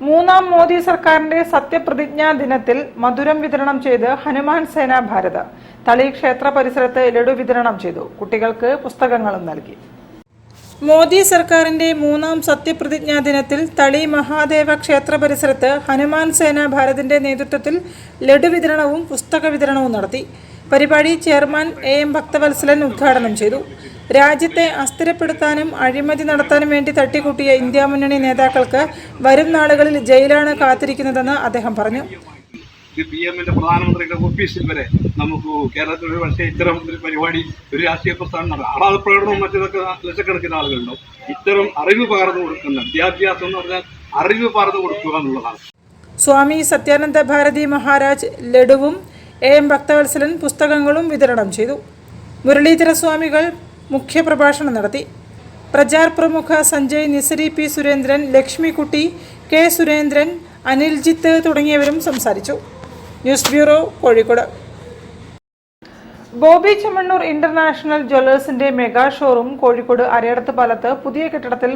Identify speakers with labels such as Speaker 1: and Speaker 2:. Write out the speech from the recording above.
Speaker 1: മൂന്നാം മോദി സർക്കാരിന്റെ സത്യപ്രതിജ്ഞാ ദിനത്തിൽ മധുരം വിതരണം ചെയ്ത് ഹനുമാൻ സേന ഭാരത് തളി ക്ഷേത്ര പരിസരത്ത് ലഡു വിതരണം ചെയ്തു. കുട്ടികൾക്ക് പുസ്തകങ്ങളും നൽകി. മോദി സർക്കാരിന്റെ മൂന്നാം സത്യപ്രതിജ്ഞാ ദിനത്തിൽ തളി മഹാദേവ ക്ഷേത്ര പരിസരത്ത് ഹനുമാൻ സേന ഭാരതിന്റെ നേതൃത്വത്തിൽ ലഡു വിതരണവും പുസ്തക വിതരണവും നടത്തി. പരിപാടി ചെയർമാൻ എം ഭക്തവത്സലൻ ഉദ്ഘാടനം ചെയ്തു. രാജ്യത്തെ അസ്ഥിരപ്പെടുത്താനും അഴിമതി നടത്താനും വേണ്ടി തട്ടിക്കൂട്ടിയ ഇന്ത്യ മുന്നണി നേതാക്കൾക്ക് വരും നാളുകളിൽ ജയിലാണ് കാത്തിരിക്കുന്നതെന്ന് അദ്ദേഹം പറഞ്ഞു.
Speaker 2: പ്രധാനമന്ത്രിയുടെ ഓഫീസിൽ വരെ നമുക്ക് കേരളത്തിൽ ഒരു പക്ഷേ ഇത്തരം ഒരു പരിപാടി ഒരു രാഷ്ട്രീയ പ്രസ്ഥാനം ആഹ്ലാദ പ്രകടനവും മറ്റേതൊക്കെ ലക്ഷക്കണക്കിന് ആളുകളുണ്ടാവും. ഇത്തരം അറിവ് പകർന്നു കൊടുക്കുന്ന വിദ്യാഭ്യാസം എന്ന് പറഞ്ഞാൽ അറിവ് പകർന്നു കൊടുക്കുക എന്നുള്ളതാണ്.
Speaker 1: സ്വാമി സത്യാനന്ദ ഭാരതി മഹാരാജ് ലഡുവും എം ഭക്തവത്സലൻ പുസ്തകങ്ങളും വിതരണം ചെയ്തു. മുരളീധര സ്വാമികൾ മുഖ്യപ്രഭാഷണം നടത്തി. പ്രചാർ പ്രമുഖ സഞ്ജയ്, നിസരി പി സുരേന്ദ്രൻ, ലക്ഷ്മിക്കുട്ടി, കെ സുരേന്ദ്രൻ, അനിൽജിത്ത് തുടങ്ങിയവരും സംസാരിച്ചു. News bureau, Kozhikode. Bobby Chemmanur international ജ്വല്ലേഴ്സിന്റെ മെഗാ ഷോറൂം കോഴിക്കോട് അരയടത്ത് പാലത്ത് പുതിയ കെട്ടിടത്തിൽ